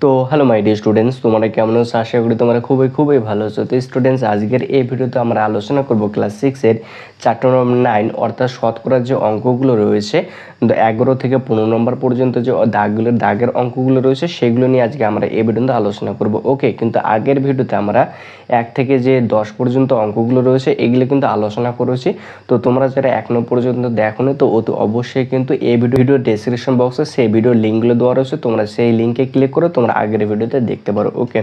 তো hello my dear students, তোমরা কেমন আছো? আশা করি তোমরা খুবই খুবই ভালো আছো। তো স্টুডেন্টস, আজকের এই ভিডিওতে আমরা আলোচনা করব ক্লাস 6-এর চ্যাপ্টার নম্বর 9 অর্থাৎ শতকরার যে অঙ্কগুলো রয়েছে 11 থেকে 15 নম্বর পর্যন্ত যে দাগের অঙ্কগুলো রয়েছে সেগুলো নিয়ে আজকে আমরা এই ভিডিওতে আলোচনা করব। ওকে, কিন্তু আগের ভিডিওতে আমরা 1 থেকে যে 10 পর্যন্ত অঙ্কগুলো রয়েছে এগুলো কিন্তু আলোচনা করেছি। তো তোমরা যারা এখনো পর্যন্ত দেখোনি তো অবশ্যই কিন্তু এই ভিডিও ডেসক্রিপশন বক্সে সেই ভিডিওর লিঙ্কগুলো দেওয়া রয়েছে, তোমরা সেই লিঙ্কে ক্লিক করে তোমরা আগের ভিডিওতে দেখতে পারো। ওকে,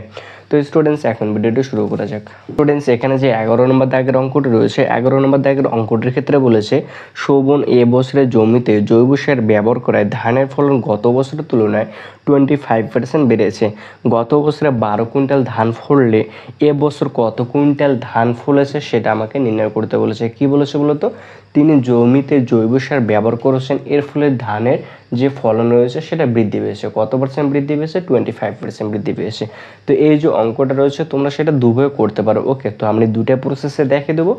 তো স্টুডেন্টস এখন ভিডিওটি শুরু করা যাক। স্টুডেন্টস, এখানে যে 11 নম্বর দাগের অঙ্কটি রয়েছে, 11 নম্বর দাগের অঙ্কটির ক্ষেত্রে বলেছে শোভন এ বছরের জমিতে জৈব সার ব্যবহার করায় ধানের ফলন গত বছরের তুলনায় 25% বেড়েছে। গত বছরে 12 কুইন্টাল ধান ফললে এবছর কত কুইন্টাল ধান ফলেছে সেটা আমাকে নির্ণয় করতে বলেছে। কি বলেছে বলতো? তিনি জমিতে জৈব সার ব্যবহার করেছেন, এর ফলে ধানের যে ফলন রয়েছে সেটা বৃদ্ধি পেয়েছে। কত পার্সেন্ট বৃদ্ধি পেয়েছে? 25% বৃদ্ধি পেয়েছে। তো এই যে অঙ্কটা রয়েছে তোমরা সেটা দুভাবে করতে পারো। ওকে, তো আমি দুটো প্রসেসে দেখে দেবো,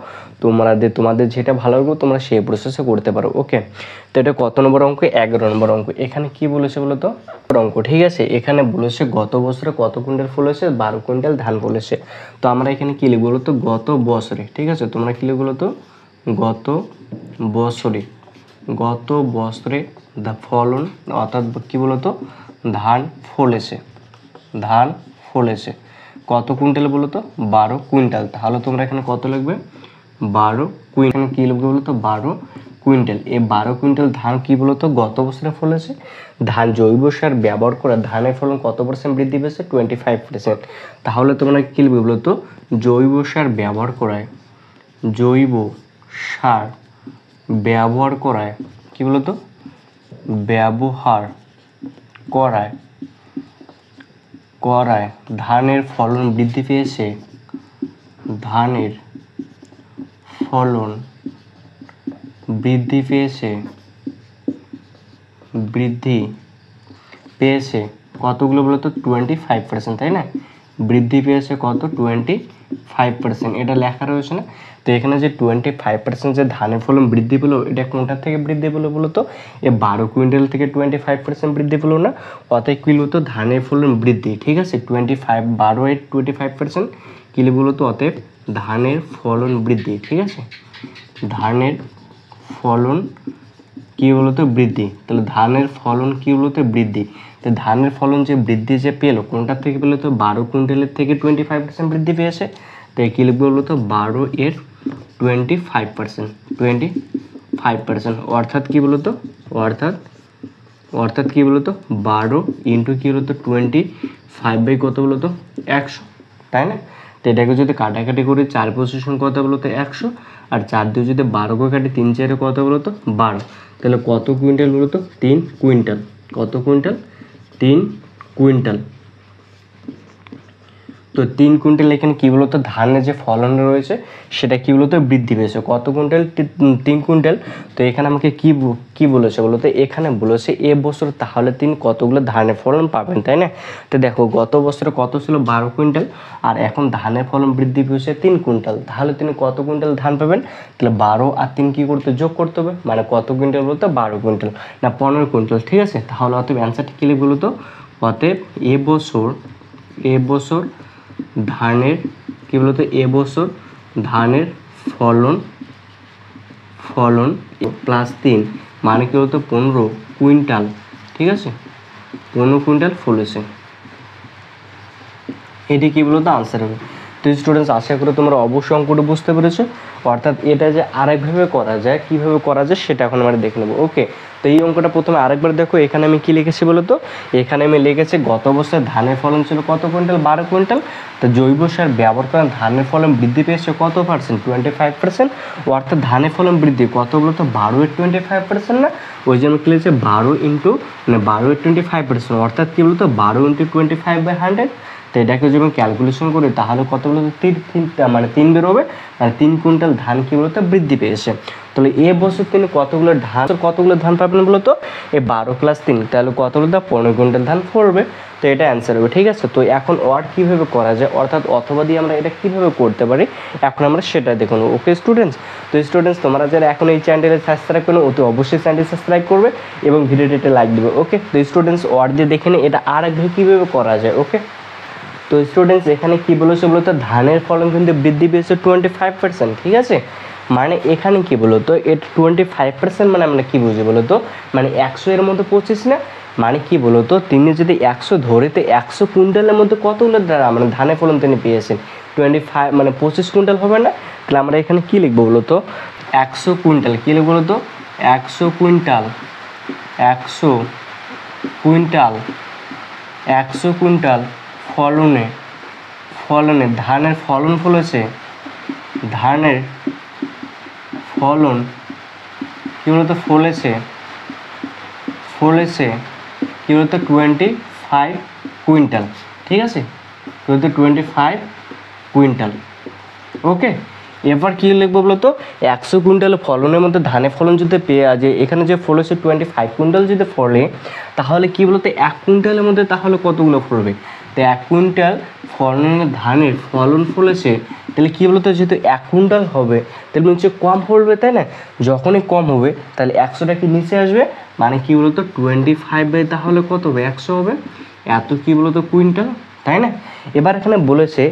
তোমাদের যেটা ভালো লাগবে তোমরা সেই প্রসেসে করতে পারো। ওকে, তো এটা কত নম্বর অঙ্ক? 11 নম্বর অঙ্ক। এখানে কি বলেছে বলতো? অঙ্ক, ঠিক আছে। এখানে বলেছে গত বছরে কত কুইন্টাল ফলেছে? 12 কুইন্টাল ধান ফলেছে। তো আমরা এখানে কি লিখবো বলতো? গত বছরে। ঠিক আছে, তোমরা কি লিখবো বলতো? গত বছরে দা ফলন, অর্থাৎ কি বলতো? ধান ফলেছে কত কুইন্টাল বলতো? 12 কুইন্টাল। তাহলে তোমরা এখানে কত লিখবে? 12 কুইন্টাল। কি লিখবে বলতো? 12 কুইন্টাল। এই 12 কুইন্টাল ধান কি বলতো? গত বছরে ফলেছে। ধান জৈব সার ব্যবহার করে ধানের ফলন কত পার্সেন্ট বৃদ্ধি পেয়েছে? 25%। তাহলে তোমরা কি লিখবে বলতো? জৈব সার ব্যবহার করায় কি বলতো? ব্যবহার করায় ধানের ফলন বৃদ্ধি পেয়েছে। কতগুলো বলতো? 25%, তাই না? বৃদ্ধি পেয়েছে কত? 25%। এটা লেখা রয়েছে না? তো এখানে যে 25% যে ধানের ফলন বৃদ্ধি পেলো, এটা কোনটার থেকে বৃদ্ধি পেলো বলতো? এ 12 কুইন্টাল থেকে 25% বৃদ্ধি পেলো না? অতএব কি বলতো? ধানের ফলন বৃদ্ধি। ঠিক আছে, 25% কি বলতো? অতএব ধানের ফলন বৃদ্ধি। ঠিক আছে, ধানের ফলন কি বলতো? বৃদ্ধি। তাহলে ধানের ফলন কি বলতো? বৃদ্ধি। তো ধানের ফলন যে বৃদ্ধি যে পেলো কোনটার থেকে পেলো? তো 12 কুইন্টালের থেকে 25% বৃদ্ধি পেয়েছে। তাই কি লিখবো বলতো? 12 এর 25%। অর্থাৎ কি বলতো? অর্থাৎ কি বলতো? 12 ইন্টু কি বলতো? 25 কত বলতো? 100, তাই না? তো এটাকে যদি কাটাকাটি করি 4 পজিশন কত বলতো? 100। আর 4 দিয়ে যদি 12 কাটি 3 4 কত বলতো? 12। তাহলে কত কুইন্টাল বলতো? 3 কুইন্টাল। কত কুইন্টাল? 3 কুইন্টাল। তো 3 কুইন্টাল এখানে কি বলতো? ধানের যে ফলন রয়েছে সেটা কি বলতো? বৃদ্ধি পেয়েছে। কত কুইন্টাল? 3 কুইন্টাল। তো এখানে আমাকে কি বলেছে বলতো? এখানে বলেছে এবছর তাহলে তিনি কতগুলো ধানের ফলন পাবেন, তাই না? তো দেখো গত বছরে কত ছিল? 12 কুইন্টাল। আর এখন ধানের ফলন বৃদ্ধি পেয়েছে 3 কুইন্টাল। তাহলে তিনি কত কুইন্টাল ধান পাবেন? তাহলে 12 আর 3 কি করতে? যোগ করতে হবে। মানে কত কুইন্টাল বলতো? 12 কুইন্টাল না 15 কুইন্টাল। ঠিক আছে, তাহলে অতএব অ্যান্সারটি কি লিখবে বলতো? অতএব এবছর ধানের কি বলতো? এবছর ধানের ফলন প্লাস 3 মানে কি বলতো? 15 কুইন্টাল। ঠিক আছে, 15 কুইন্টাল ফলেছে। এটি কি বলতো? আনসার হবে। তো স্টুডেন্টস, আশা করি তোমরা অবশ্যই অঙ্কটা বুঝতে পেরেছো। অর্থাৎ এটা যে আরেকভাবে করা যায়, কীভাবে করা যায় সেটা এখন আমরা দেখে নেবো। ওকে, তো এই অঙ্কটা প্রথমে আরেকবার দেখো। এখানে আমি কি লিখেছি বলতো? এখানে আমি লিখেছি গত বছর ধানের ফলন ছিল কত কুইন্টাল? 12 কুইন্টাল। তো জৈব সার ব্যবহার করে ধানের ফলন বৃদ্ধি পেয়েছে কত পার্সেন্ট? 25%। অর্থাৎ ধানের ফলন বৃদ্ধি কত বলতো? 12 এর 25% না? ওই জন্য কি লিখেছে? 12 ইন্টু 12 এর 25%। অর্থাৎ কি বলতো? 12 ইন্টু 25/100। তো এটাকে যখন ক্যালকুলেশন করি তাহলে কত বলতো? 3 বেরোবে। আর 3 কুইন্টাল ধান কি বলতো? বৃদ্ধি পেয়েছে। তাহলে এ বছর তিনি কতগুলো ধান পাবেন বলো তো? এই 12 + 3, তাহলে কতগুলো? 15 কুইন্টাল ধান ফলবে। তো এটা অ্যান্সার হবে, ঠিক আছে। তো এখন ওয়ার্ড কীভাবে করা যায়, অর্থাৎ অথবা দিয়ে আমরা এটা কীভাবে করতে পারি, এখন আমরা সেটা দেখুন। ওকে স্টুডেন্টস, তো স্টুডেন্টস তোমরা যারা এখন এই চ্যানেলে সাবস্ক্রাইব করো অতি অবশ্যই চ্যানেলটি সাবস্ক্রাইব করবে এবং ভিডিওটিতে লাইক দেবে। ওকে, তো স্টুডেন্টস ওয়ার্ড দিয়ে দেখে নিই এটা আর একভাবে কীভাবে করা যায়। ওকে, তো স্টুডেন্টস এখানে কী বলেছে বলো তো? ধানের ফলন কিন্তু বৃদ্ধি পেয়েছে 25%, ঠিক আছে। মানে এখানে কি বলো তো, এটা 25% মানে আমরা কী বুঝি বলো তো? মানে 100 এর মধ্যে 25 না, মানে কি বলো তো, তিনি যদি 100 ধরে তো 100 কুইন্টালের মধ্যে কতগুলো মানে ধানের ফলন তিনি পেয়েছেন? 25 মানে 25 কুইন্টাল হবে না? তাহলে আমরা এখানে কি লিখবো বলো তো? 100 কুইন্টাল, কী লিখবো বলো তো? 100 কুইন্টাল, 100 কুইন্টাল, 100 কুইন্টাল ফলনে ধানের ফলন ফলেছে, ধানের ফলন কী বলতো? ফলেছে কী বলতো? 25 কুইন্টাল, ঠিক আছে। কী বলতো? 25 কুইন্টাল। ওকে, এবার কী লিখবো বলো তো? 100 কুইন্টাল ফলনের মধ্যে ধানের ফলন যদি পেয়ে যে এখানে যে ফলেছে 25 কুইন্টাল যদি ফলে, তাহলে কী বলতো? 1 কুইন্টালের মধ্যে তাহলে কতগুলো ফলবে? তো 1 কুইন্টাল ফলনের ধানের ফলন ফলেছে, তাহলে কী বলতো? যেহেতু 1 কুইন্টাল হবে তাহলে নিশ্চয়ই কম ফলবে, তাই না? যখনই কম হবে তাহলে 100টা কি নিচে আসবে, মানে কী বলতো? 25 তাহলে কত হবে? 100 হবে। এত কী বলতো? কুইন্টাল, তাই না? এবার এখানে বলেছে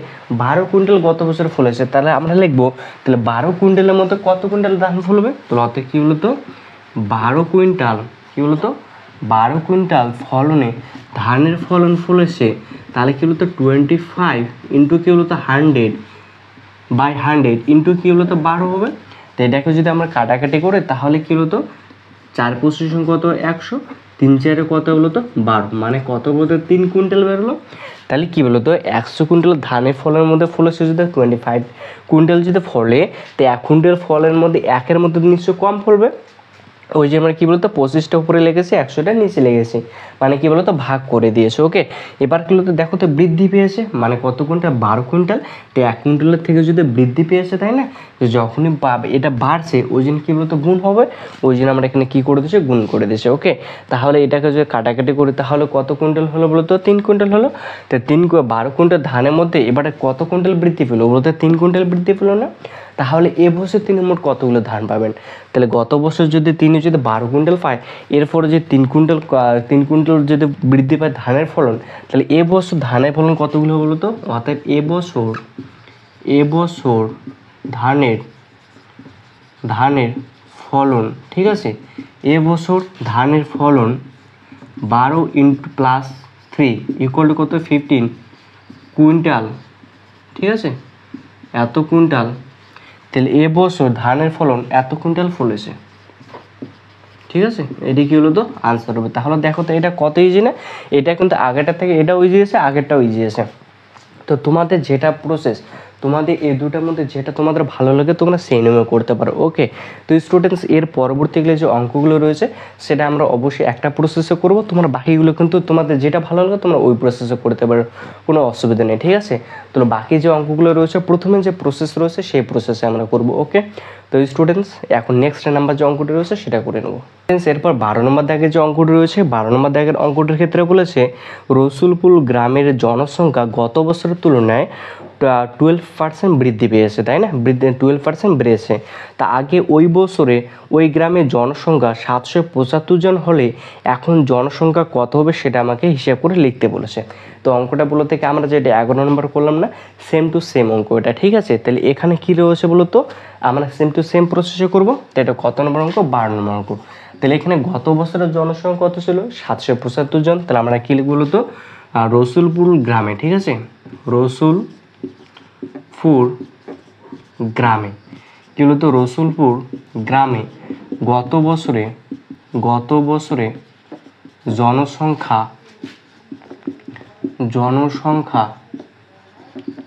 12 কুইন্টাল গত বছর ফলেছে, তাহলে আমরা লিখবো তাহলে 12 কুইন্টালের মধ্যে কত কুইন্টাল ধান ফলবে? তো অর্থাৎ কী বলতো? 12 কুইন্টাল, কী বলতো? 12 কুইন্টাল ফলনে ধানের ফলন ফলেছে, তাহলে কী বলতো? 25 ইন্টু কী বলতো? 100/100 ইন্টু কী বলতো? 12 হবে। তো এটাকে যদি আমরা কাটাকাটি করে তাহলে কী বলতো? 4 25 কত? 100, 3 4 কত বলতো? 12, মানে কত বলতো? 3 কুইন্টাল বেরোলো। তাহলে কী বলতো? 100 কুইন্টাল ধানের ফলের মধ্যে ফলেছে যদি 25 কুইন্টাল যদি ফলে, তো 1 কুইন্টাল ফলের মধ্যে 1-এর মধ্যে নিশ্চয় কম ফলবে। ওই যে আমরা কী বলতো? 25টা উপরে লেগেছি, 100টা নিচে লেগেছি, মানে কী বলতো? ভাগ করে দিয়েছে। ওকে, এবার কী বলতো? দেখো তো বৃদ্ধি পেয়েছে, মানে কত কুইন্টাল? 12 কুইন্টাল। তো 1 কুইন্টালের থেকে যদি বৃদ্ধি পেয়েছে, তাই না? তো যখনই এটা বাড়ছে ওই জন্য কী বলতো? গুণ হবে, ওই জন্য আমরা এখানে কী করে দিয়েছি? গুণ করে দিয়েছি। ওকে, তাহলে এটাকে যদি কাটাকাটি করি তাহলে কত কুইন্টাল হলো বলতো? 3 কুইন্টাল হলো। তো 12 কুইন্টাল ধানের মধ্যে এবারে কত কুইন্টাল বৃদ্ধি পেলো বলতো? 3 কুইন্টাল বৃদ্ধি পেলো না? তাহলে এবছর তিনি মোট কতগুলো ধান পাবেন? তাহলে গত বছর যদি তিনি 12 কুইন্টাল পায়, এরপরে যে 3 কুইন্টাল যদি বৃদ্ধি পায় ধানের ফলন, তাহলে এবছর ধানের ফলন কতগুলো বলো তো? অর্থাৎ এবছর ধানের ফলন, ঠিক আছে, এবছর ধানের ফলন 12 ইন্টু +3 ইকুয়াল টু কত? 15 কুইন্টাল, ঠিক আছে। এত কুইন্টাল, তাহলে এবছর ধানের ফলন এত কুইন্টাল ফলেছে, ঠিক আছে। এটি কী হলো তো? আনসার হবে। তাহলে দেখো তো এটা কত ইজি না? এটা কিন্তু আগেরটা থেকে এটাও ইজি আছে, আগেরটাও ইজি আছে। তো তোমাদের যেটা প্রসেস, তোমাদের এই দুটার মধ্যে যেটা তোমাদের ভালো লাগে তোমরা সেই নিয়মে করতে পারো। ওকে, তো স্টুডেন্টস এর পরবর্তীকালে যে অঙ্কগুলো রয়েছে সেটা আমরা অবশ্যই একটা প্রসেসে করব, তোমরা বাকিগুলো কিন্তু তোমাদের যেটা ভালো লাগে তোমরা ওই প্রসেসে করতে পারো, কোনো অসুবিধা নেই, ঠিক আছে। তো বাকি যে অঙ্কগুলো রয়েছে প্রথমে যে প্রসেস রয়েছে সেই প্রসেসে আমরা করব। ওকে, তো স্টুডেন্টস এখন নেক্সট নাম্বার যে অঙ্কটি রয়েছে সেটা করে নেব। এরপর 12 নম্বর দাগের যে অঙ্কটি রয়েছে, 12 নম্বর দাগের অঙ্কটির ক্ষেত্রে বলেছে রসুলপুর গ্রামের জনসংখ্যা গত বছরের তুলনায় 12% বৃদ্ধি পেয়েছে, তাই না? 12% বেড়েছে। তা আগে ওই বছরে ওই গ্রামের জনসংখ্যা 775 জন হলে এখন জনসংখ্যা কত হবে সেটা আমাকে হিসাব করে লিখতে বলেছে। তো অঙ্কটা বলো থেকে আমরা যেটা 11 নম্বর করলাম না, সেম টু সেম অঙ্ক এটা, ঠিক আছে। তাহলে এখানে কী রয়েছে বলো তো? আমরা সেম টু সেম প্রসেসে করবো। তো এটা কত নম্বর অঙ্ক? 12 নম্বর অঙ্ক। তাহলে এখানে গত বছরের জনসংখ্যা কত ছিল? 775 জন। তাহলে আমরা কী লিখবো বলো তো? রসুলপুর গ্রামে, ঠিক আছে, রসুলপুর গ্রামে কী বলতো? রসুলপুর গ্রামে গত বছরে জনসংখ্যা,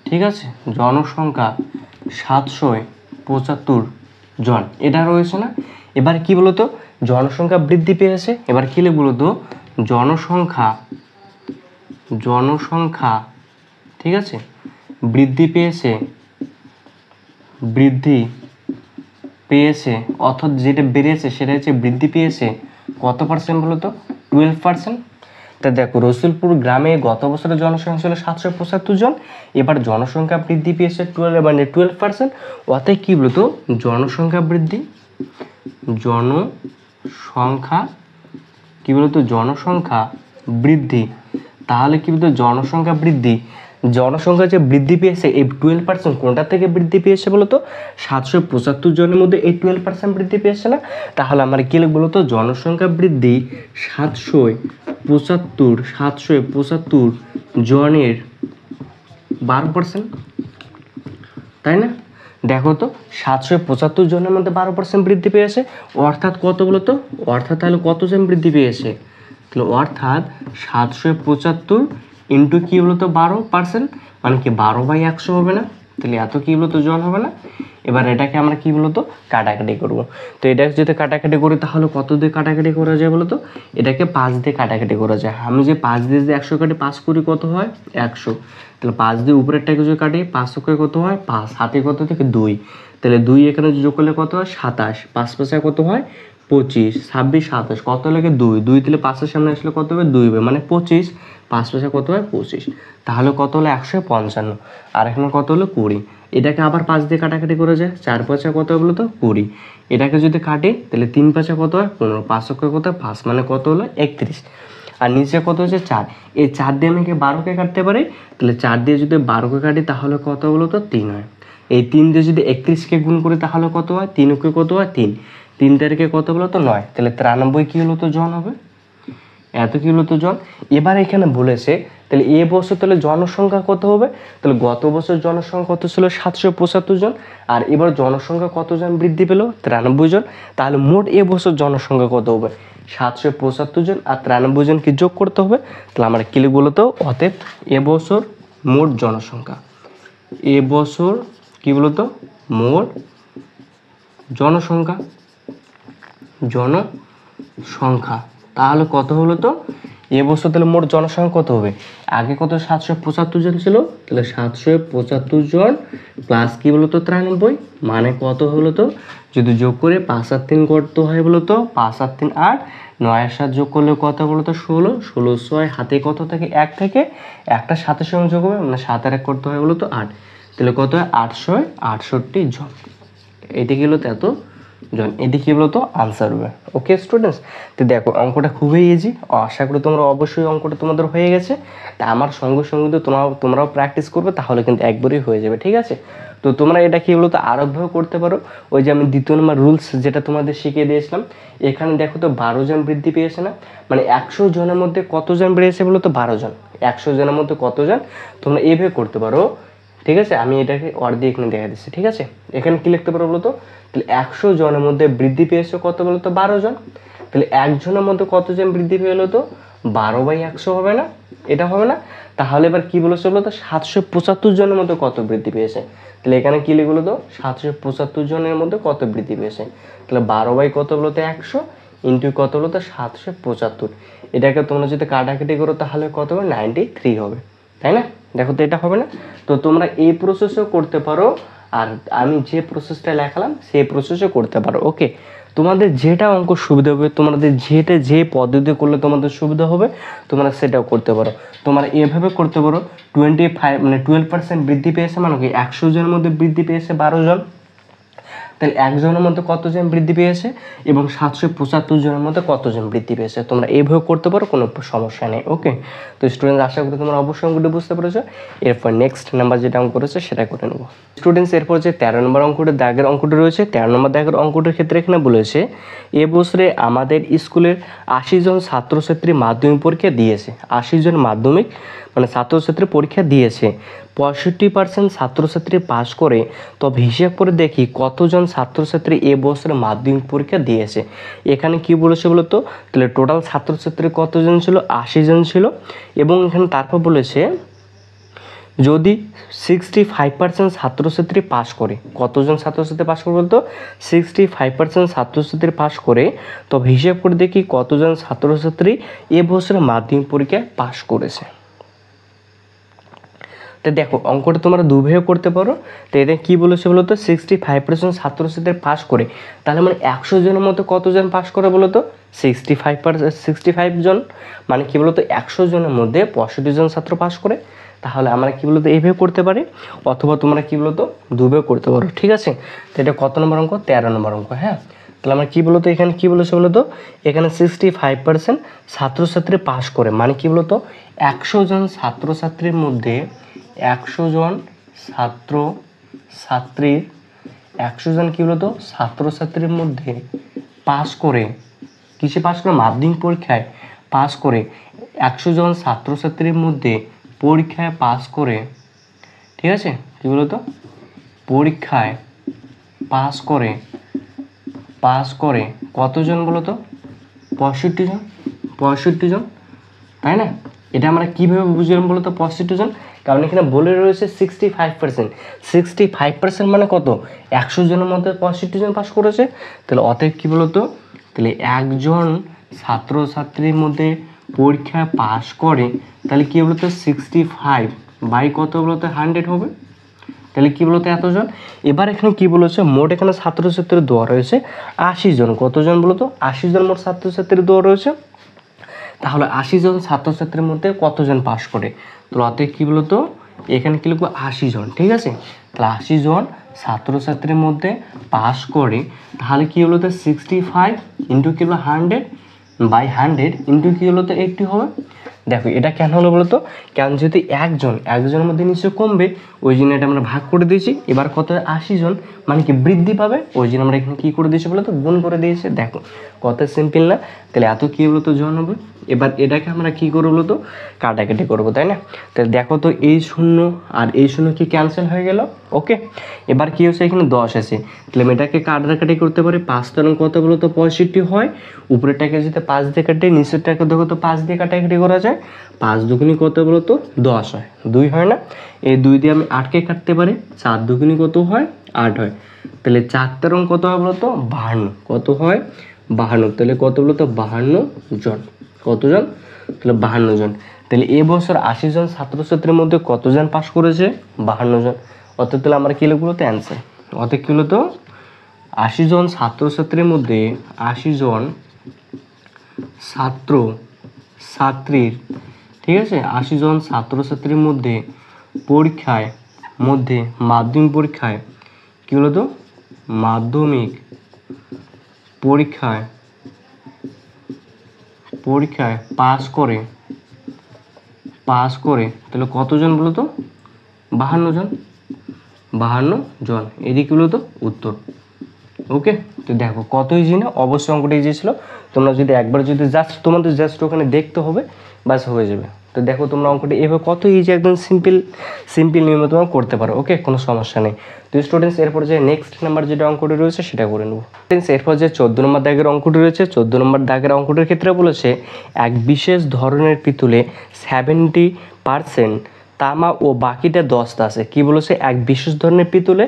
ঠিক আছে, জনসংখ্যা 775 জন এটা রয়েছে না? এবার কি বলতো? জনসংখ্যা বৃদ্ধি পেয়েছে, এবার কী লিখব বলতো? জনসংখ্যা, ঠিক আছে, বৃদ্ধি পেয়েছে, অর্থাৎ যেটা বেড়েছে সেটা হচ্ছে বৃদ্ধি পেয়েছে কত পার্সেন্ট বলো তো? 12%। তা দেখো রসুলপুর গ্রামে গত বছরের জনসংখ্যা ছিল 775 জন, এবার জনসংখ্যা বৃদ্ধি পেয়েছে 12%। অর্থাৎ কী বলতো, জনসংখ্যা বৃদ্ধি, জনসংখ্যা কী বলতো, জনসংখ্যা বৃদ্ধি। তাহলে কী বলতো, জনসংখ্যা বৃদ্ধি, জনসংখ্যা যে বৃদ্ধি পেয়েছে এই 12% কোনটা থেকে বৃদ্ধি পেয়েছে বলো তো? 775 জনের মধ্যে এই 12% বৃদ্ধি পেয়েছে না? তাহলে আমরা কী লিখব বলো তো? জনসংখ্যা বৃদ্ধি 775 জনের 12%, তাই না? দেখো তো 775 জনের মধ্যে 12% বৃদ্ধি পেয়েছে, অর্থাৎ কত বলো তো? অর্থাৎ তাহলে কতজন বৃদ্ধি পেয়েছে? তাহলে অর্থাৎ 775 ইন্টু কী বলতো 12%, মানে কি 12/100 হবে না? তাহলে এত কী বলতো জন হবে না? এবার এটাকে আমরা কী বলতো কাটাকাটি করব। তো এটা যদি কাটাকাটি করি তাহলে কত দিয়ে কাটাকাটি করা যায় বলো তো? এটাকে 5 দিয়ে কাটাকাটি করা যায়। আমি যে 5 দিয়ে যে 100 কাটি 5 করি কত হয়? 100। তাহলে 5 দিয়ে উপরেরটাকে যদি কাটি 5 করে কত হয়? 5। হাতে কত থেকে 2, তাহলে 2 এখানে যোগ করলে কত হয়? 27। 5 5 কত হয়? 25, 26, 27, কত লাগে? 2। 2 তাহলে 5-এর সামনে আসলে কত হবে? 2 হবে, মানে 25। 5 5 কত হয়? 25। তাহলে কত হলো? 155। আর এখানে কত হলো? 20। এটাকে আবার 5 দিয়ে কাটাকাটি করে যায়। 4 5 কত হলো তো? 20। এটাকে যদি কাটে তাহলে 3 5 কত হয়? 15। 5 কত? 5, মানে কত হলো? 31। আর নিচে কত হচ্ছে? 4। এই 4 দিয়ে আমি কি 12কে কাটতে পারি? তাহলে 4 দিয়ে যদি 12কে কাটি তাহলে কত হলো তো? 3 হয়। এই 3 দিয়ে যদি 31কে গুণ করি তাহলে কত হয়? 3 কে কত হয়? 3। 3 তারিখে কত বলো তো? 9। তাহলে 93 কী হলো তো জন হবে? এত কী হলো তো জন। এবার এখানে বলেছে তাহলে এ বছর তাহলে জনসংখ্যা কত হবে? তাহলে গত বছর জনসংখ্যা কত ছিল? 775 জন। আর এবার জনসংখ্যা কতজন বৃদ্ধি পেল? 93 জন। তাহলে মোট এ বছর জনসংখ্যা কত হবে? 775 জন আর 93 জনকে যোগ করতে হবে। তাহলে আমরা কী লিখব বলো তো? অতএব এ বছর মোট জনসংখ্যা, এ বছর কী বলো তো? মোট জনসংখ্যা, জনসংখ্যা তাহলে কত হলো তো? এবছর তাহলে মোট জনসংখ্যা কত হবে? আগে কত? 775 জন ছিল, তাহলে 775 জন প্লাস কী বলো তো? 93, মানে কত হলো তো? যদি যোগ করে 5 আর 3 কত হয় বলো তো? 5 আর 3 8, 9 আর 7 যোগ করলে কত বলো তো? 16। 16 6 হাতে কত থেকে? 1 থেকে একটা 7-এর সঙ্গে যোগ হবে, মানে 7 আর 1 করতে হয় বলো তো? 8। তাহলে কত হয়? 868 জন। এটি কি হলো তো? এত জন। এটি কী বলতো? আনসার হবে। ওকে স্টুডেন্টস, তো দেখো অঙ্কটা খুবই ইজি। আশা করি তোমরা অবশ্যই অঙ্কটা তোমাদের হয়ে গেছে। তা আমার সঙ্গে সঙ্গে তো তোমরাও প্র্যাকটিস করবে, তাহলে কিন্তু একবারই হয়ে যাবে, ঠিক আছে? তো তোমরা এটা কী বলতো আরোভও করতে পারো। ওই যে আমি 2 নম্বর রুলস যেটা তোমাদের শিখিয়ে দিয়েছিলাম, এখানে দেখো তো 12 জন বৃদ্ধি পেয়েছে না? মানে 100 জনের মধ্যে কতজন বেড়েছে বলো তো? 12 জন। 100 জনের মধ্যে কতজন? তোমরা এইভাবে করতে পারো, ঠিক আছে? আমি এটাকে ওয়ার্ড দিয়ে এখানে দেখা দিচ্ছি, ঠিক আছে? এখানে কি লিখতে পারো বলো তো? তাহলে 100 জনের মধ্যে বৃদ্ধি পেয়েছে কত বলো তো? 12 জন। তাহলে একজনের মধ্যে কতজন বৃদ্ধি পেলো তো? 12/100 হবে না? এটা হবে না? তাহলে এবার কি বলেছে বলো তো? 775 জনের মধ্যে কত বৃদ্ধি পেয়েছে? তাহলে এখানে কি লিখলো তো? 775 জনের মধ্যে কত বৃদ্ধি পেয়েছে? তাহলে 12 কত বলো তো? 100 ইন্টু কত বলো তো? 775। এটাকে তোমরা যদি কাটাকাটি করো তাহলে কত হবে? 93 হবে, তাই না? দেখো তো এটা হবে না? তো তোমরা এই প্রসেসও করতে পারো, আর আমি যে প্রসেসটা লেখালাম সেই প্রসেসও করতে পারো। ওকে, তোমাদের যেটা অঙ্ক সুবিধা হবে, তোমাদের যে পদ্ধতি করলে তোমাদের সুবিধা হবে তোমরা সেটাও করতে পারো। তোমরা এভাবে করতে পারো 25 মানে 12% বৃদ্ধি পেয়েছে, মানে কি 100 জনের মধ্যে বৃদ্ধি পেয়েছে 12 জন। তাহলে একজনের মধ্যে কতজন বৃদ্ধি পেয়েছে এবং 775 জনের মধ্যে কতজন বৃদ্ধি পেয়েছে, তোমরা এইভাবে করতে পারো, কোনো সমস্যা নেই। ওকে, তো স্টুডেন্টস আশা করি তোমরা অবশ্যই অঙ্কটি বুঝতে পেরেছো। এরপর নেক্সট নাম্বার যেটা অঙ্ক রয়েছে সেটা করে নেবো স্টুডেন্টস। এরপর যে 13 নম্বর অঙ্কটির দাগের অঙ্কটি রয়েছে, 13 নম্বর দাগের অঙ্কটির ক্ষেত্রে এখানে বলেছে এবছরে আমাদের স্কুলের 80 জন ছাত্রছাত্রী মাধ্যমিক পরীক্ষা দিয়েছে। 80 জন মাধ্যমিক মানে ছাত্রছাত্রী পরীক্ষা দিয়েছে, 65% ছাত্রছাত্রী পাস করে। তবে হিসাব করে দেখি কতজন ছাত্রছাত্রী এবছরে মাধ্যমিক পরীক্ষা দিয়েছে। এখানে কি বলেছে বলো তো? তাহলে টোটাল ছাত্রছাত্রী কতজন ছিল? 80 জন ছিল। এবং এখানে তারপর বলেছে যদি 65% ছাত্রছাত্রী পাস করে, কতজন ছাত্রছাত্রী পাস করে বলতো? 65% ছাত্রছাত্রী পাস করে, তবে হিসাব করে দেখি কতজন ছাত্রছাত্রী এবছরে মাধ্যমিক পরীক্ষায় পাস করেছে। তো দেখো অঙ্কটা তোমরা দুভাবে করতে পারো। তো এটা কী বলেছে বলো তো, 65% ছাত্রছাত্রী পাস করে, তাহলে মানে 100 জনের মধ্যে কতজন পাস করে বলো তো, 65 জন, মানে কী বলো তো 100 জনের মধ্যে 65 জন ছাত্র পাস করে। তাহলে আমরা কী বলো তো এইভাবে করতে পারি, অথবা তোমরা কী বলো তো দুভাবে করতে পারো, ঠিক আছে। তো এটা কত নম্বর অঙ্ক, 13 নম্বর অঙ্ক। হ্যাঁ, তাহলে আমরা কী বলো তো এখানে কী বলেছে বলো তো, এখানে 65% ছাত্রছাত্রী পাস করে, মানে কী বলো তো 100 জন ছাত্রছাত্রীর মধ্যে 100 জন ছাত্রছাত্রীর 100 জন কী বলো তো ছাত্রছাত্রীর মধ্যে পাস করে, কিসে পাস করে, মাধ্যমিক পরীক্ষায় পাস করে, 100 জন ছাত্রছাত্রীর মধ্যে পরীক্ষায় পাস করে, ঠিক আছে, কী বলো তো পরীক্ষায় পাস করে কতজন বলো তো, 65 জন, 65 জন, তাই না। এটা আমরা কীভাবে বুঝলাম বলো তো 65 জন, কারণ এখানে বলে রয়েছে 65%, 65% মানে কত, 100 জনের মধ্যে 65 জন পাস করেছে। তাহলে অতএব কী বলো তো, তাহলে একজন ছাত্রছাত্রীর মধ্যে পরীক্ষায় পাস করে, তাহলে কী বলো তো 65 বাই কত বলো তো 100 হবে, তাহলে কী বলো তো এতজন। এবার এখানে কী বলেছে, মোট এখানে ছাত্রছাত্রীর দেওয়া রয়েছে 80 জন, কতজন বলো তো 80 জন মোট ছাত্রছাত্রীর দেওয়া রয়েছে। তাহলে 80 জন ছাত্রছাত্রীর মধ্যে কতজন পাস করে, তো অতএব কী বলো তো এখানে কী লিখবো 80 জন, ঠিক আছে। তাহলে 80 জন ছাত্রছাত্রীর মধ্যে পাস করে, তাহলে কী হলো তো 65 ইন্টু কী হলো 100 বাই 100 ইন্টু কী হলো তো 80 হবে। দেখো এটা কেন হলো বলো তো, কেন যদি একজনের মধ্যে নিশ্চয় কমবে, ওই জন্য এটা আমরা ভাগ করে দিয়েছি। এবার কত 80 জন মানে কি বৃদ্ধি পাবে, ওই জন্য আমরা এখানে কী করে দিয়েছি বলো তো গুণ করে দিয়েছি। দেখো কত সিম্পল না, তাহলে এত কী বলো তো জন হবে। এবার এটাকে আমরা কী করবো বলো তো কাটাকাটি করবো, তাই না। তাহলে দেখো তো এই শূন্য আর এই শূন্য কি ক্যান্সেল হয়ে গেল, ওকে। এবার কী হচ্ছে এখানে 10 আছে, তাহলে আমি এটাকে কাটাকাটি করতে পারি, 5 তরং কত বলো তো 65 হয়, উপরেরটাকে যদি 5 দিয়ে কাটে, নিচেরটাকে দেখো তো 5 দিয়ে কাটাকাটি করা যায়, 5 দুগুণী কত বলো তো 10 হয়, 2 হয় না, এই 2 দিয়ে আমি 8কে কাটতে পারি, 4 দুগুণী কত হয় 8 হয়, তাহলে 4 তরং কত হয় বলো তো 52, কত হয় 52, তাহলে কত বলো তো 52 জন, কতজন, তাহলে 52 জন। তাহলে এবছর 80 জন ছাত্রছাত্রীর মধ্যে কতজন পাস করেছে, 52 জন। অর্থাৎ তাহলে আমরা কী লিখবো তো অ্যান্সার, অর্থাৎ কী হলো তো 80 জন ছাত্রছাত্রীর মধ্যে 80 জন ছাত্রছাত্রীর, ঠিক আছে, 80 জন ছাত্রছাত্রীর মধ্যে মাধ্যমিক পরীক্ষায় কী হলো তো মাধ্যমিক পরীক্ষায় পাস করে, তাহলে কতজন বলো তো 52 জন, এদিকে বলো তো উত্তর, ওকে। তো দেখো কত ইজি না, অবশ্যই অঙ্কটা ইজি ছিল, তোমরা যদি একবার যদি তোমাদের জাস্ট ওখানে দেখতে হবে, বাস হয়ে যাবে। তো দেখো তোমরা অঙ্কটা এভাবে কত ইজি, একদম সিম্পল নিয়মে তোমরা করতে পারো, ওকে, কোনো সমস্যা নেই। তো স্টুডেন্টস এরপর যে নেক্সট নাম্বার যেটা অঙ্কটি রয়েছে সেটা করে নেবো। স্টুডেন্টস এরপর যে 14 নম্বর দাগের অঙ্কটি রয়েছে, 14 নম্বর দাগের অঙ্কটির ক্ষেত্রে বলেছে এক বিশেষ ধরনের পিতলে 70% তামা ও বাকিটা দস্তা আছে। কি বলেছে, এক বিশেষ ধরনের পিতলে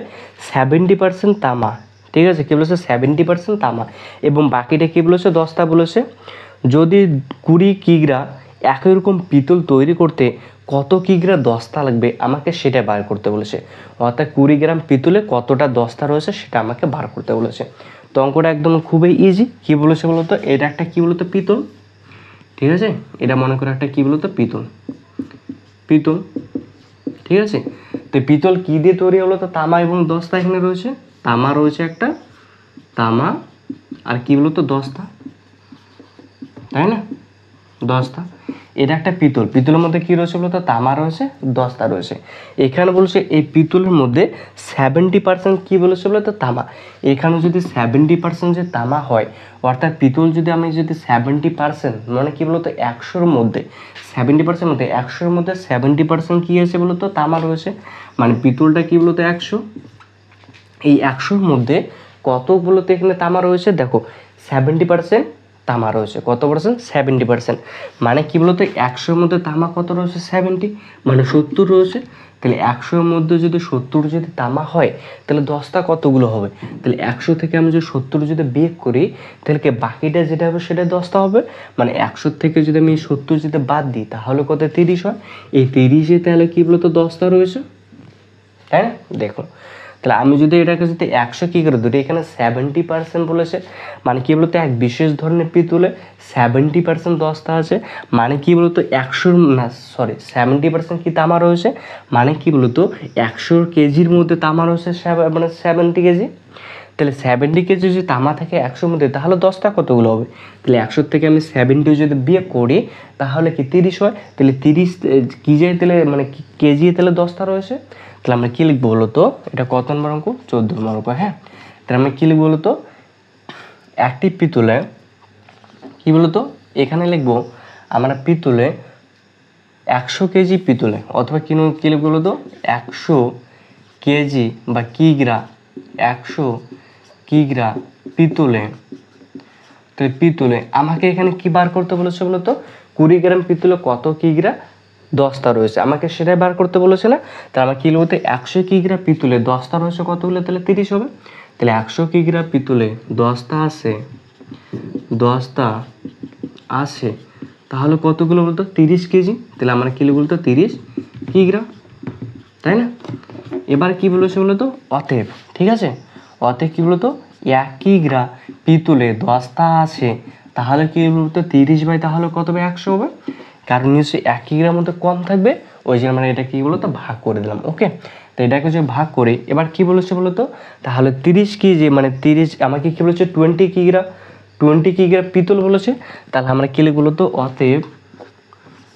70% তামা, ঠিক আছে, কী বলেছে 70% তামা এবং বাকিটা কী বলেছে দস্তা বলেছে। যদি 20 কিগ্রা একই রকম পিতল তৈরি করতে কত কিগ্রা দস্তা লাগবে আমাকে সেটা বার করতে বলেছে। অর্থাৎ 20 গ্রাম পিতলে কতটা দস্তা রয়েছে সেটা আমাকে বার করতে বলেছে। তো অঙ্কটা একদম খুবই ইজি। কী বলেছে বলতো, এটা একটা কী বলতো পিতল, ঠিক আছে, এটা মনে করো একটা কী বলতো পিতল, ঠিক আছে। তো পিতল কী দিয়ে তৈরি হলো, তো তামা এবং দস্তা এখানে রয়েছে, তামা রয়েছে একটা, তামা আর কি বলতো দস্তা, তাই না, দস্তা। এটা একটা পিতলের মধ্যে কি রয়েছে বলতো তামা রয়েছে, দস্তা রয়েছে। এখানে বলছে এই পিতলের মধ্যে 70% কি বলেছে বলতো তামা। এখানে যদি 70% যে তামা হয়, অর্থাৎ পিতল যদি আমি যদি 70% মানে কি বলতো 100-র মধ্যে 70% মধ্যে 100-র মধ্যে 70% কি আছে বলতো তামা রয়েছে, মানে পিতলটা কি বলতো 100, এই 100-র মধ্যে কতগুলোতে এখানে তামা রয়েছে, দেখো 70% তামা রয়েছে। কত পার্সেন্ট? 70%। মানে কি বলতো 100-এর মধ্যে তামা কত রয়েছে? 70, মানে 70 রয়েছে। তাহলে 100-এর মধ্যে যদি 70 যদি তামা হয় তাহলে 10টা কতগুলো হবে? তাহলে 100 থেকে আমি যদি 70 যদি বিয়োগ করি তাহলে কি বাকিটা যেটা হবে সেটা 10টা হবে। মানে 100 থেকে যদি আমি 70 যদি বাদ দিই তাহলে কত? 30 হয়। এই 30-এ তাহলে কি বলতো 10টা রয়েছে, তাই না? দেখো তাহলে আমি যদি এটাকে যদি 100 কী করে ধরি, এখানে 70% বলেছে, মানে কি বলতো এক বিশেষ ধরনের পিতলে 70% 10টা আছে। মানে কি বলতো 70% কি তামা রয়েছে, মানে কি বলতো 100 কেজির মধ্যে তামা রয়েছে মানে 70 কেজি। তাহলে 70 কেজি যদি তামা থাকে 100-এর মধ্যে তাহলে 10টা কতগুলো হবে? তাহলে 100 থেকে আমি 70 যদি বিয়োগ করি তাহলে কি 30 হয়। তাহলে 30 কি যায় তাহলে মানে কেজি তাহলে 10টা রয়েছে। তাহলে আমরা কী লিখবো বলো তো? এটা কত নম্বর অঙ্ক? 14 নম্বর অঙ্ক। হ্যাঁ, তাহলে আমরা কী লিখবো বলো তো? একটি পিতলে কী বলো তো এখানে লিখবো আমরা পিতলে 100 কেজি পিতলে, অথবা কী লিখবো বলো তো 100 কেজি বা কিগ্রা, 100 কিগ্রা পিতলে। তো পিতলে আমাকে এখানে কি বার করতে বলেছে বলো তো? 20 গ্রাম পিতলে কত কিগ্রা? 10টা রয়েছে, আমাকে সেটাই বার করতে বলেছে না? তাহলে আমার কি বলতে 100 কিগ্রা পিতলে 10টা রয়েছে কতগুলো? তাহলে 30 হবে। তাহলে 100 কিগ্রা পিতলে 10টা আসে তাহলে কতগুলো বলতো? 30 কেজি। তাহলে আমরা কি লিখব বলতো? 30 কিগ্রা, তাই না? এবার কি বলেছে বলতো? অতএব, ঠিক আছে, অতএব কি বলতো 1 কিগ্রা পিতলে 10টা আছে তাহলে কি বলতো 30 বাই তাহলে কত হবে? 100 হবে। কারণ নিশ্চয়ই 1 কিগ্রার মধ্যে কম থাকবে, ওই জন্য আমরা এটা কি বলতো ভাগ করে দিলাম। ওকে, তো এটাকে যে ভাগ করে এবার কি বলেছে বলতো? তাহলে 30 কেজি মানে 30 আমাকে কি বলেছে? 20 কিগ্রা পিতল বলেছে। তাহলে আমরা কি লিখব বলতো? অতএব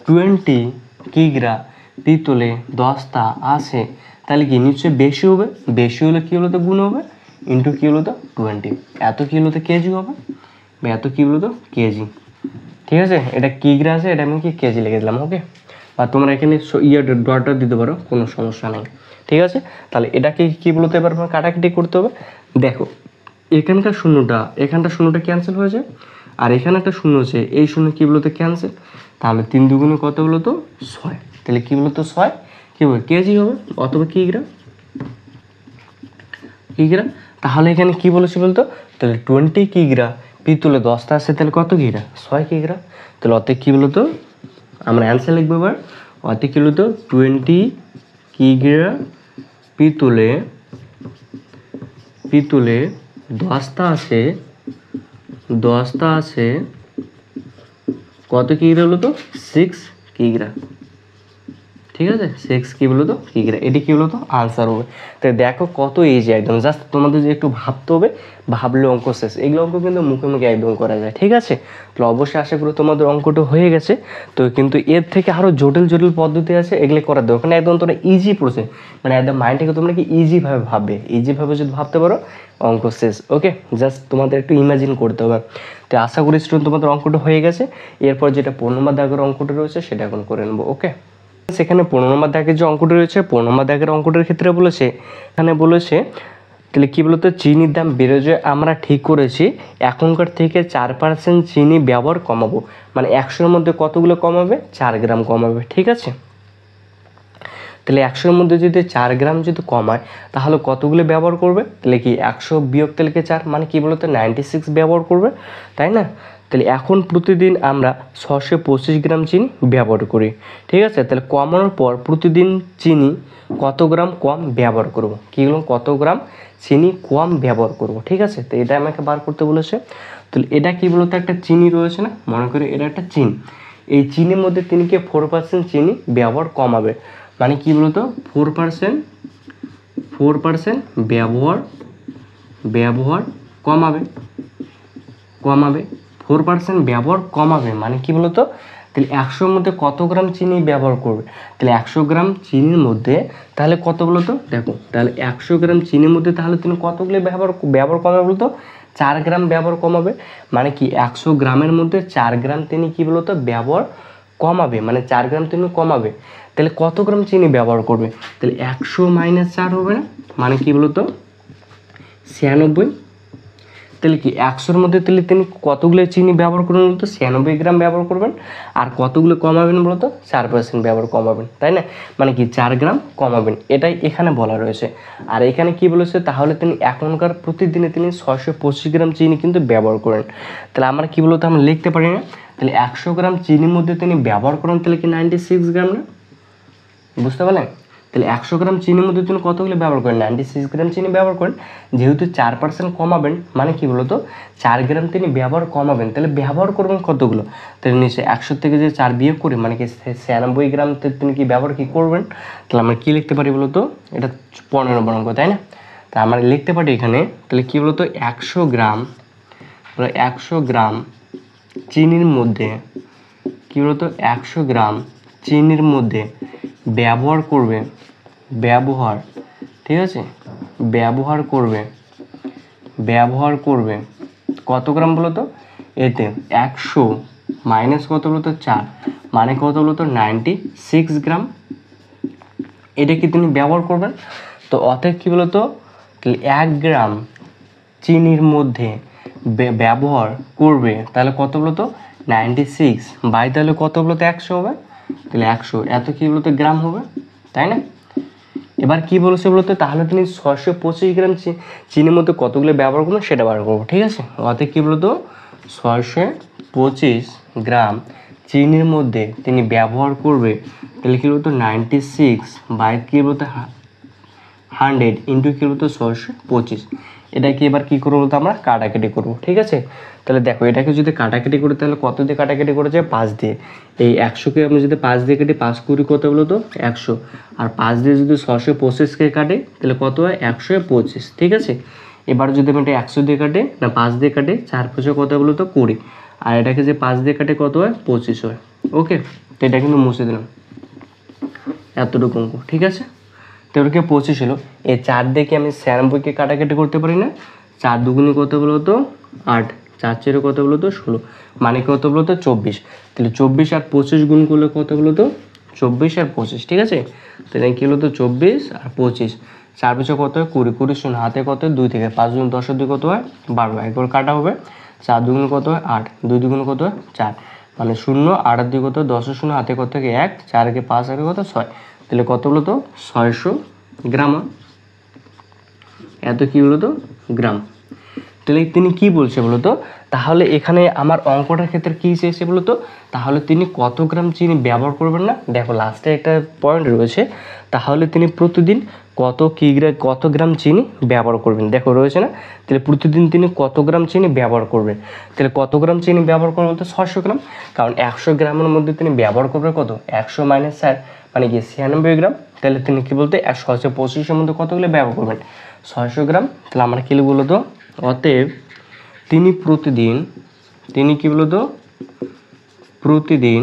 20 কিগ্রা পিতলে 10টা আছে, তাহলে কি নিশ্চয়ই বেশি হবে। বেশি হলে কী হলো তো গুণ হবে, ইন্টু কী হলো তো 20, এত কী হলো তো কেজি হবে, বা এত কী হলো তো কেজি। ঠিক আছে, এটা কিগ্রা আছে, এটা আমি কি কেজি লিখে দিলাম। ওকে, বা তোমরা এখানে ডট দিতে পারো, কোনো সমস্যা নেই। ঠিক আছে, তাহলে এটাকে কী বলতে এবার কাটাকাটি করতে হবে। দেখো এখানকার শূন্যটা ক্যান্সেল হয়ে যায়, আর এখানে একটা শূন্য আছে, এই শূন্য কী বলতো ক্যান্সেল। তাহলে 3 দুগুণে কত হলো তো 6। তাহলে কী বলতো 6 কী হবে? কেজি হবে, অথবা কিগ্রা। তাহলে এখানে কি বলেছি বলতো? তাহলে 20 কিগ্রা পিতলে 10টা আছে, তাহলে কত কিগ্রা? 6 কিগ্রা। তাহলে অতএব কী বলতো আমরা অ্যান্সার লিখবো এবার। অতএব কী বলতো 20 কিগ্রা পিতলে 10টা আছে কত কিগ্রা হলো তো? 6 কিগ্রা। ঠিক আছে, 6 কী বলতো কিগ্রা। এটি কী বলতো আনসার হবে। তো দেখো কত ইজি একদম, জাস্ট তোমাদের যে একটু ভাবতে হবে, ভাবলে অঙ্ক শেষ। এগুলো অঙ্ক কিন্তু মুখে মুখে একদম করা যায়। ঠিক আছে, তো অবশ্যই আশা করি তোমাদের অঙ্কটা হয়ে গেছে। তো কিন্তু এর থেকে আরও জটিল পদ্ধতি আছে, এগুলো করার দরকার ওখানে একদম তোমরা ইজি প্রসেস, মানে একদম মাইন্ডটাকে তোমরা কি ইজিভাবে ভাববে, ইজিভাবে যদি ভাবতে পারো অঙ্ক শেষ। ওকে, জাস্ট তোমাদের একটু ইমাজিন করতে হবে। তো আশা করি স্টুডেন্ট তোমাদের অঙ্কটা হয়ে গেছে। এরপর যেটা 15 নম্বর দাগের অঙ্কটা রয়েছে সেটা এখন করে নেবো। ওকে, সেখানে 15 নম্বর দাগের যে অঙ্কটা রয়েছে, 15 নম্বর দাগের অঙ্কটার ক্ষেত্রে বলেছে, এখানে বলেছে তাহলে কী বলতো চিনির দাম বেড়ে যায়, আমরা ঠিক করেছি এখনকার থেকে 4% চিনি ব্যবহার কমাবো। মানে 100-এর মধ্যে কতগুলো কমাবে? 4 গ্রাম কমাবে। ঠিক আছে, তাহলে 100-এর মধ্যে যদি 4 গ্রাম যদি কমায় তাহলে কতগুলো ব্যবহার করবে? তাহলে কি 100 বিয়োগ তাহলে কি 4, মানে কি বলতো 96 ব্যবহার করবে, তাই না? তাহলে এখন প্রতিদিন আমরা 625 গ্রাম চিনি ব্যবহার করি। ঠিক আছে, তাহলে কমানোর পর প্রতিদিন চিনি কত গ্রাম কম ব্যবহার করব, কীগুলো কত গ্রাম চিনি কম ব্যবহার করব। ঠিক আছে, তো এটা আমাকে বার করতে বলেছে। তাহলে এটা কী বলতো একটা চিনি রয়েছে না, মনে করি এটা একটা চিনি। এই চিনির মধ্যে তিনি কি 4% চিনি ব্যবহার কমাবে, মানে কি বলতো 4% ব্যবহার কমাবে 4% ব্যবহার কমাবে, মানে কি বলতো তাহলে 100-এর মধ্যে কত গ্রাম চিনি ব্যবহার করবে? তাহলে 100 গ্রাম চিনির মধ্যে তাহলে কত বলতো, দেখো তাহলে 100 গ্রাম চিনির মধ্যে তাহলে তিনি কতগুলো ব্যবহার কমাবে বলতো? 4 গ্রাম ব্যবহার কমাবে। মানে কি 100 গ্রামের মধ্যে 4 গ্রাম তিনি কি বলতো ব্যবহার কমাবে, মানে 4 গ্রাম তিনি কমাবে। তাহলে কত গ্রাম চিনি ব্যবহার করবে? তাহলে 100 - 4 হবে না, মানে কি বলতো 96। তাহলে কি 100-এর মধ্যে তাহলে তিনি কতগুলো চিনি ব্যবহার করবেন বলতো 96 গ্রাম ব্যবহার করবেন, আর কতগুলো কমাবেন বলতো 4% ব্যবহার কমাবেন, তাই না? মানে কি 4 গ্রাম কমাবেন, এটাই এখানে বলা রয়েছে। আর এখানে কি বলেছে, তাহলে তিনি এখনকার প্রতিদিনে তিনি 625 গ্রাম চিনি কিন্তু ব্যবহার করেন। তাহলে আমরা কি বলতো আমরা লিখতে পারি না, তাহলে 100 গ্রাম চিনির মধ্যে তিনি ব্যবহার করেন তাহলে কি 96 গ্রাম না? বুঝতে পারলেন? তাহলে 100 গ্রাম চিনির মধ্যে তিনি কতগুলো ব্যবহার করেন, 96 গ্রাম চিনি ব্যবহার করেন। যেহেতু 4% কমাবেন মানে কি বলতো 4 গ্রাম তিনি ব্যবহার কমাবেন, তাহলে ব্যবহার করবেন কতগুলো, তাহলে নিশ্চয়ই 100 থেকে যে 4 বিয়োগ করে মানে কি 96 গ্রাম তিনি কি ব্যবহার কি করবেন। তাহলে আমরা কি লিখতে পারি বলতো, এটা 15 নম্বর অঙ্ক, তাই না? তা আমরা লিখতে পারি এখানে তাহলে কি বলতো 100 গ্রাম চিনির মধ্যে কি বলতো 100 গ্রাম চিনির মধ্যে ব্যবহার করবে, ঠিক আছে, ব্যবহার করবে কত গ্রাম বলতো, এতে 100 মাইনাস কত বলতো 4 মানে কত বলতো 96 গ্রাম, এটা কি তিনি ব্যবহার করবেন। তো অতএব কি বলতো 1 গ্রাম চিনির মধ্যে ব্যবহার করবে তাহলে কত বলতো 96 বাই তাহলে কত বলতো 100 হবে, তাহলে 100 এত কি বলতো গ্রাম হবে, তাই না? এবার কি বলেছে বলতো, তাহলে তিনি 625 গ্রাম চিনির মধ্যে কতগুলো ব্যবহার করবেন সেটা বার করবো, ঠিক আছে? অতএব কি বলতো 625 গ্রাম চিনির মধ্যে তিনি ব্যবহার করবে তাহলে কি বলতো 96 বাই কি বলতো 100 ইন্টু কি বলতো 625, এটাকে এবার কি করবো বলতো আমরা কাটাকাটি করবো, ঠিক আছে? তাহলে দেখো এটাকে যদি কাটাকাটি করি তাহলে কত দিয়ে কাটাকাটি করেছে 5 দিয়ে, এই 100-কে আমি যদি 5 দিয়ে কাটি 5 কুড়ি কত বলতো 100, আর 5 দিয়ে যদি 625-কে কাটে তাহলে কত হয় 125, ঠিক আছে? এবার যদি আমি এটা 100 দিয়ে কাটে না 5 দিয়ে কাটে 4 কত বলতো 20, আর এটাকে যে 5 দিয়ে কাটে কত হয় 25 হয়। ওকে, তো এটা কিন্তু মুছে দিলাম এতটুকু অঙ্ক, ঠিক আছে? তো ওটাকে 25 হলো, এই 4 দিয়ে কি আমি 96-কে কাটাকাটি করতে পারি না, 4 দুগুণে কত বলতো 8, 4 চেরে কত বলতো 16 মানে কত বলতো 24, তাহলে 24 আর 25 গুণ করলে কত বলতো 24 আর 25, ঠিক আছে? তাহলে কি হলো তো 24 আর 25, 4 5 কত হয় 20, 20 শূন্য হাতে কত হয় 2 থেকে 5 গুণ 10 2 কত হয় 12, একবার কাটা হবে, 4 দুগুণ কত হয় 8, 2 দুগুণ কত হয় 4 মানে 0, 8 2 কত 10 শূন্য হাতে কত থেকে 1, 4 কে 5 আর কত 6, তাহলে কত বলতো 600 গ্রাম, এত কি বলতো গ্রাম। তাহলে তিনি কি বলছে বলতো, তাহলে এখানে আমার অঙ্কটার ক্ষেত্রে কি চেয়েছে বলতো, তাহলে তিনি কত গ্রাম চিনি ব্যবহার করবেন না, দেখো লাস্টে একটা পয়েন্ট রয়েছে, তাহলে তিনি প্রতিদিন কত গ্রাম চিনি ব্যবহার করবেন, দেখো রয়েছে না, তাহলে প্রতিদিন তিনি কত গ্রাম চিনি ব্যবহার করবেন, তাহলে কত গ্রাম চিনি ব্যবহার করবেন বলতে 600 গ্রাম, কারণ 100 গ্রামের মধ্যে তিনি ব্যবহার করবেন কত 100 মাইনাস 4 মানে কি 96 গ্রাম, তাহলে তিনি কি বলতে 625-এর মধ্যে কতগুলো ব্যবহার করবেন 600 গ্রাম। তাহলে আমরা কি লিখব বলতো, অতএব তিনি কি বলতো প্রতিদিন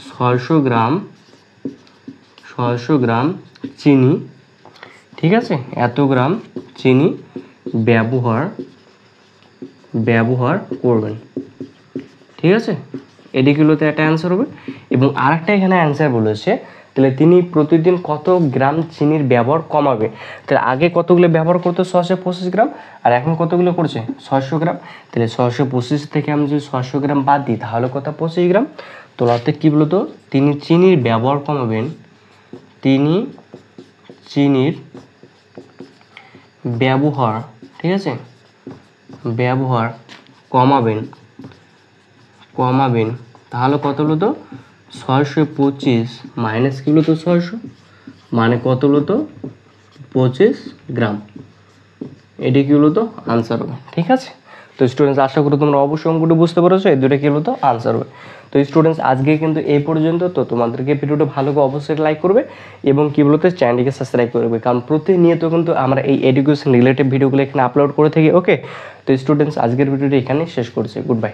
600 গ্রাম চিনি, ঠিক আছে, এত গ্রাম চিনি ব্যবহার করবেন, ঠিক আছে? এদিকগুলোতে একটা অ্যান্সার হবে। এবং আরেকটা এখানে অ্যান্সার বলেছে, তাহলে তিনি প্রতিদিন কত গ্রাম চিনির ব্যবহার কমাবে, তাহলে আগে কতগুলো ব্যবহার করতো 625 গ্রাম, আর এখন কতগুলো করছে 600 গ্রাম, তাহলে 625 থেকে আমি যদি 600 গ্রাম বাদ দিই তাহলে কত 25 গ্রাম। তো অর্থাৎ কী বলতো, তিনি চিনির ব্যবহার কমাবেন, ঠিক আছে, ব্যবহার কমাবেন তাহলে কত বলতো 625 মাইনাস কি বলতো 600 মানে কত বলতো 25 গ্রাম, এটি কি বলতো আনসার হবে, ঠিক আছে? তো স্টুডেন্টস আশা করি তোমরা অবশ্যই অঙ্কটি বুঝতে পেরেছো, এই দুটো কি বলতো আনসার হবে। তো স্টুডেন্টস আজকে কিন্তু এই পর্যন্ত, তো তোমাদেরকে ভিডিওটা ভালো করে অবশ্যই লাইক করবে এবং কি বলতো চ্যানেলটিকে সাবস্ক্রাইব করবে, কারণ প্রতিনিয়ত কিন্তু আমরা এই এডুকেশন রিলেটেড ভিডিওগুলো এখানে আপলোড করে থাকি। ওকে, তো স্টুডেন্টস আজকের ভিডিওটি এখানে শেষ করছি, গুড বাই।